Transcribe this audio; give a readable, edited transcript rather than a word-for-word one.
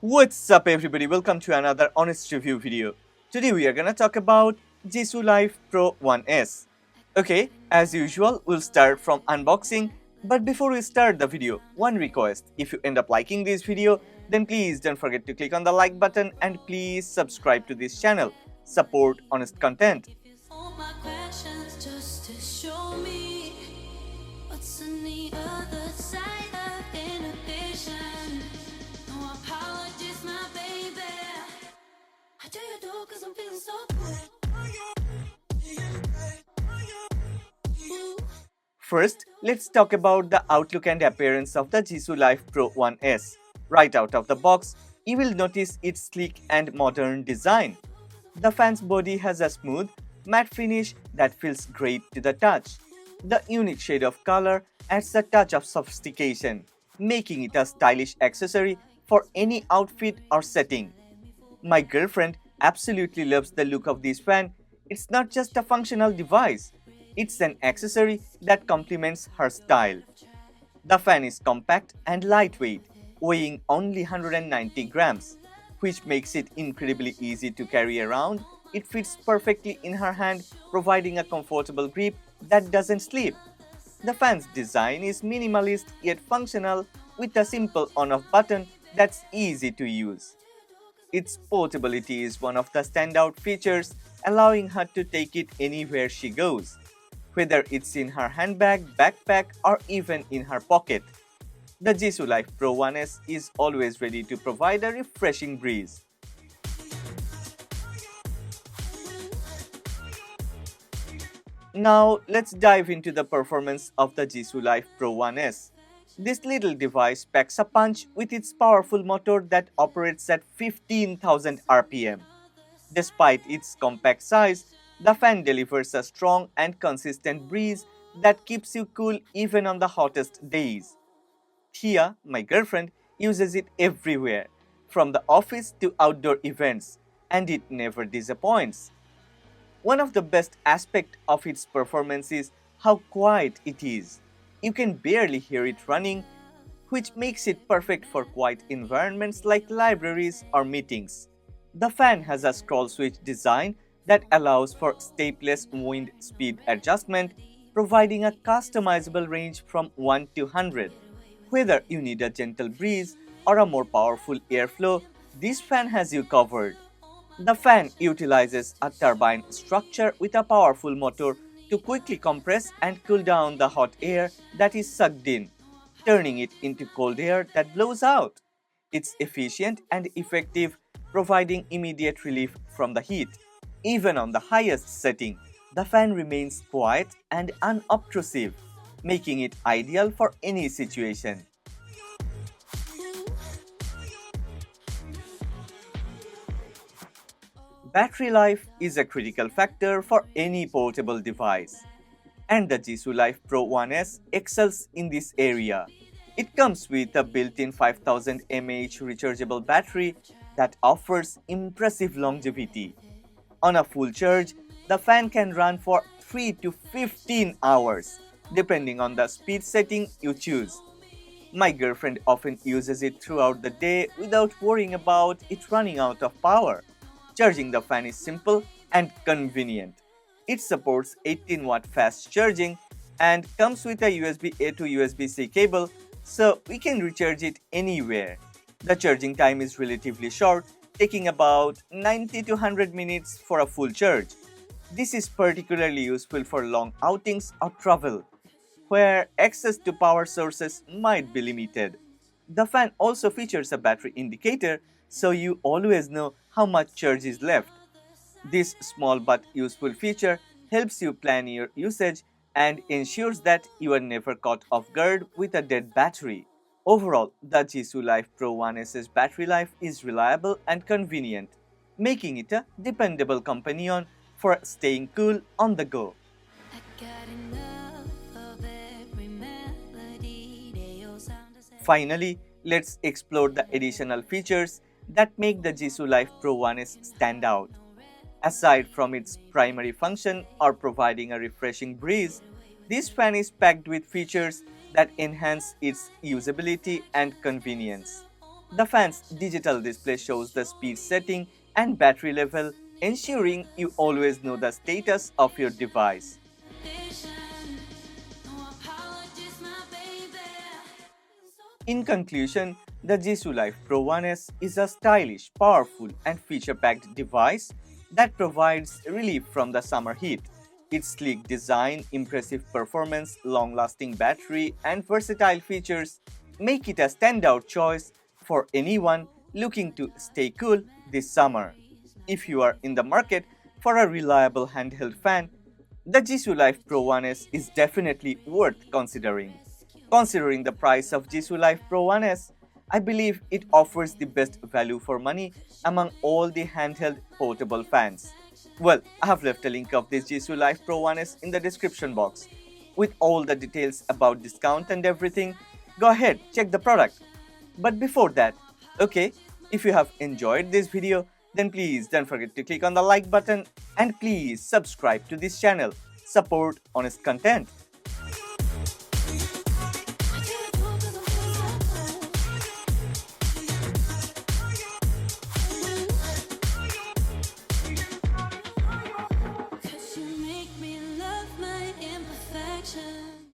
What's up everybody, welcome to another honest review video. Today we are gonna talk about Jisulife Pro 1S. Okay, as usual, we'll start from unboxing, but before we start the video, one request. If you end up liking this video, then please don't forget to click on the like button and please subscribe to this channel. Support honest content. First, let's talk about the outlook and appearance of the Jisulife Pro 1S. Right out of the box, you will notice its sleek and modern design. The fan's body has a smooth, matte finish that feels great to the touch. The unique shade of color adds a touch of sophistication, making it a stylish accessory for any outfit or setting. My girlfriend absolutely loves the look of this fan. It's not just a functional device, it's an accessory that complements her style. The fan is compact and lightweight, weighing only 190 grams, which makes it incredibly easy to carry around. It fits perfectly in her hand, providing a comfortable grip that doesn't slip. The fan's design is minimalist yet functional, with a simple on-off button that's easy to use. Its portability is one of the standout features, allowing her to take it anywhere she goes, whether it's in her handbag, backpack, or even in her pocket. The Jisulife Pro 1S is always ready to provide a refreshing breeze. Now let's dive into the performance of the Jisulife Pro 1S. This little device packs a punch with its powerful motor that operates at 15,000 RPM. Despite its compact size, the fan delivers a strong and consistent breeze that keeps you cool even on the hottest days. Thea, my girlfriend, uses it everywhere, from the office to outdoor events, and it never disappoints. One of the best aspects of its performance is how quiet it is. You can barely hear it running, which makes it perfect for quiet environments like libraries or meetings. The fan has a scroll switch design that allows for stepless wind speed adjustment, providing a customizable range from 1 to 100. Whether you need a gentle breeze or a more powerful airflow, this fan has you covered. The fan utilizes a turbine structure with a powerful motor to quickly compress and cool down the hot air that is sucked in, turning it into cold air that blows out. It's efficient and effective, providing immediate relief from the heat. Even on the highest setting, the fan remains quiet and unobtrusive, making it ideal for any situation. Battery life is a critical factor for any portable device, and the Jisulife Pro 1S excels in this area. It comes with a built-in 5000 mAh rechargeable battery that offers impressive longevity. On a full charge, the fan can run for 3 to 15 hours, depending on the speed setting you choose. My girlfriend often uses it throughout the day without worrying about it running out of power. Charging the fan is simple and convenient. It supports 18-watt fast charging and comes with a USB-A to USB-C cable, so we can recharge it anywhere. The charging time is relatively short, taking about 90 to 100 minutes for a full charge. This is particularly useful for long outings or travel, where access to power sources might be limited. The fan also features a battery indicator, so you always know how much charge is left. This small but useful feature helps you plan your usage and ensures that you are never caught off guard with a dead battery. Overall, the Jisulife Pro 1S's battery life is reliable and convenient, making it a dependable companion for staying cool on the go. Finally, let's explore the additional features that make the Jisulife Pro 1S stand out. Aside from its primary function or providing a refreshing breeze, this fan is packed with features that enhance its usability and convenience. The fan's digital display shows the speed setting and battery level, ensuring you always know the status of your device. In conclusion, the Jisulife Pro 1S is a stylish, powerful, and feature-packed device that provides relief from the summer heat. Its sleek design, impressive performance, long-lasting battery, and versatile features make it a standout choice for anyone looking to stay cool this summer. If you are in the market for a reliable handheld fan, the Jisulife Pro 1S is definitely worth considering. Considering the price of Jisulife Pro 1S, I believe it offers the best value for money among all the handheld portable fans. Well, I have left a link of this Jisulife Pro 1S in the description box with all the details about discount and everything. Go ahead, check the product. But before that, okay, if you have enjoyed this video, then please don't forget to click on the like button and please subscribe to this channel. Support honest content.